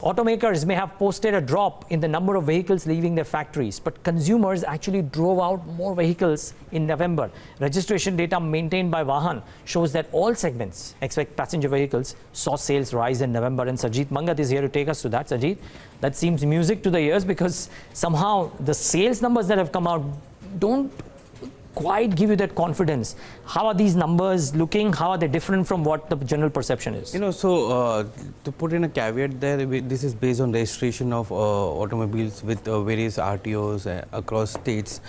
Automakers may have posted a drop in the number of vehicles leaving their factories, but consumers actually drove out more vehicles in November. Registration data maintained by Vahaan shows that all segments, except passenger vehicles, saw sales rise in November. And Sajid Mangat is here to take us to that. Sajid, that seems music to the ears because somehow the sales numbers that have come out don't quite give you that confidence. How are these numbers looking? How are they different from what the general perception is? To put in a caveat there, this is based on registration of automobiles with various RTOs across states,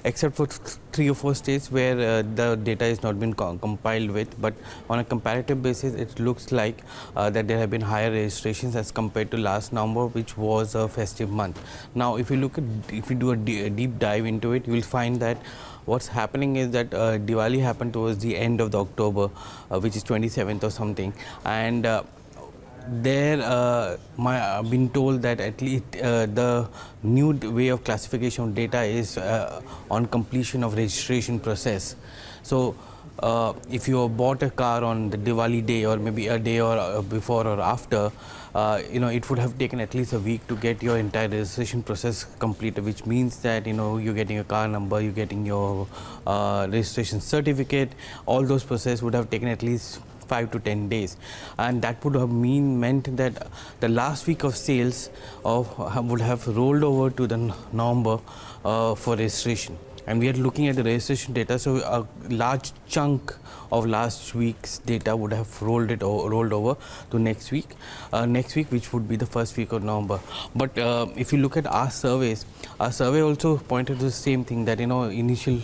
except for 3 or 4 states where the data has not been compiled with. But on a comparative basis, it looks like that there have been higher registrations as compared to last November, which was a festive month. Now, if you do a deep dive into it, you will find that what's happening is that Diwali happened towards the end of the October, which is 27th or something, and I've been told that at least the new way of classification of data is on completion of registration process. So if you bought a car on the Diwali day or maybe a day or before or after, it would have taken at least a week to get your entire registration process completed, which means that, you're getting a car number, you're getting your registration certificate. All those processes would have taken at least 5 to 10 days, and that would have meant that the last week of sales would have rolled over to the November for registration. And we are looking at the registration data, so a large chunk of last week's data would have rolled over to next week, which would be the first week of November. But if you look at our survey also pointed to the same thing, that initial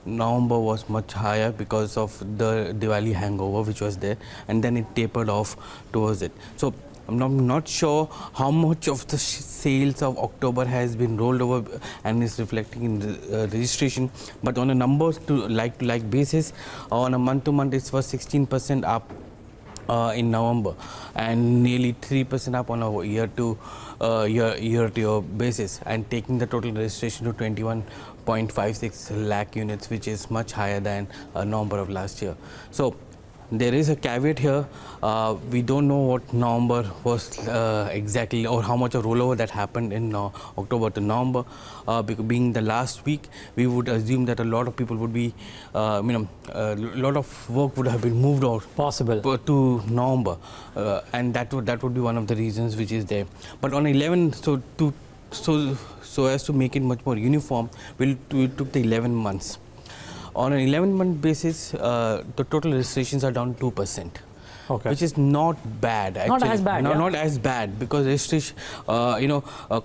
November was much higher because of the Diwali hangover which was there, and then it tapered off towards it. So I'm not sure how much of the sales of October has been rolled over and is reflecting in registration, but on a numbers to like basis, on a month to month, it was 16% up in November, and nearly 3% up on a year to year basis, and taking the total registration to 21.56 lakh units, which is much higher than November of last year. So there is a caveat here. We don't know what November was exactly, or how much of rollover that happened in October to November. Being the last week, we would assume that a lot of people would be, a lot of work would have been moved out to November, and that would be one of the reasons which is there. But on 11, so as to make it much more uniform, we took the 11 months. On an 11-month basis, the total registrations are down 2%, which is not bad. Actually. Not as bad. Not as bad, because registration,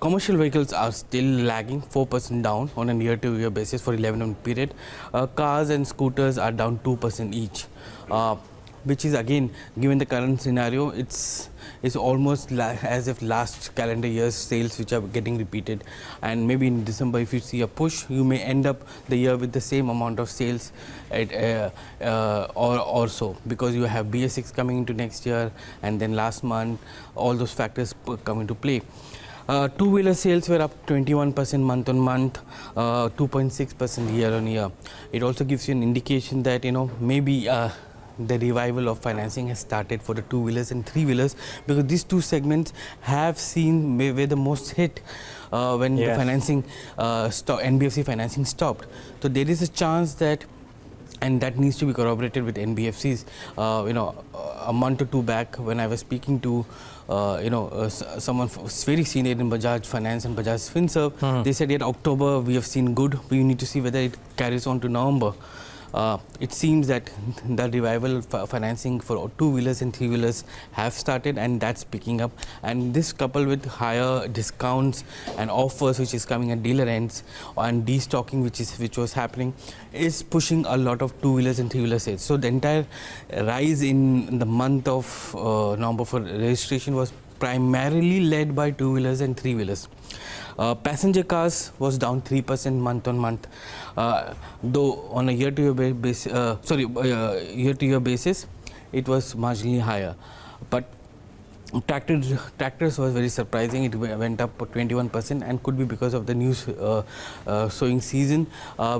commercial vehicles are still lagging 4% down on a year-to-year basis for 11-month period. Cars and scooters are down 2% each, which is, again, given the current scenario, it's almost as if last calendar year's sales which are getting repeated. And maybe in December, if you see a push, you may end up the year with the same amount of sales or so, because you have BS6 coming into next year, and then last month, all those factors come into play. Two-wheeler sales were up 21% month on month, 2.6% year on year. It also gives you an indication that, maybe the revival of financing has started for the two-wheelers and three-wheelers, because these two segments have seen were the most hit when the financing NBFC financing stopped. So there is a chance that, and that needs to be corroborated with NBFCs. A month or two back, when I was speaking to someone very senior in Bajaj Finance and Bajaj FinServ, they said, October we have seen good. We need to see whether it carries on to November. It seems that the revival financing for two-wheelers and three-wheelers have started, and that's picking up. And this, coupled with higher discounts and offers which is coming at dealer ends, and destocking which was happening, is pushing a lot of two-wheelers and three-wheeler sales. So the entire rise in the month of November for registration was primarily led by two-wheelers and three-wheelers. Passenger cars was down 3% month on month, though on a year-to-year basis, it was marginally higher. But Tractors was very surprising. It went up 21% and could be because of the new sowing season,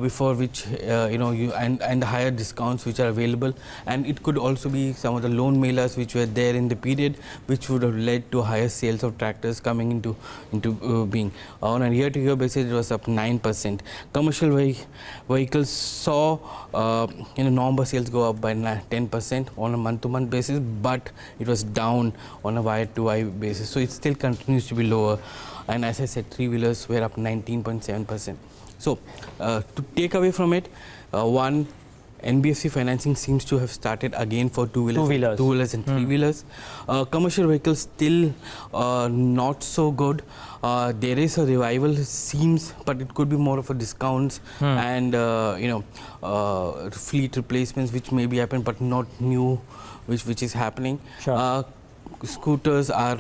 before which and the higher discounts which are available, and it could also be some of the loan mailers which were there in the period, which would have led to higher sales of tractors coming into being. On a year-to-year basis, it was up 9%. Commercial vehicles saw November sales go up by 10% on a month-to-month basis, but it was down on a Y-to-Y basis, so it still continues to be lower. And as I said, three-wheelers were up 19.7%. So to take away from it, one, NBFC financing seems to have started again for two-wheelers and three-wheelers. Commercial vehicles still not so good. There is a revival, seems, but it could be more of a discounts and fleet replacements, which may be happen, but not new, which is happening. Sure. Scooters are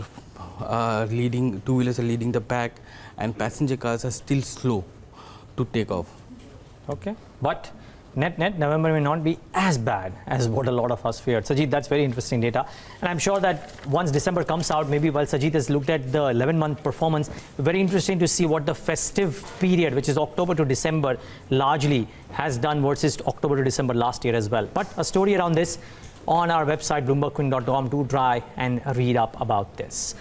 leading, two-wheelers are leading the pack, and passenger cars are still slow to take off. Okay, but net, November may not be as bad as what a lot of us feared. Sajid, that's very interesting data. And I'm sure that once December comes out, maybe while Sajid has looked at the 11-month performance, very interesting to see what the festive period, which is October to December, largely has done versus October to December last year as well. But a story around this on our website, BloombergQuint.com, to try and read up about this.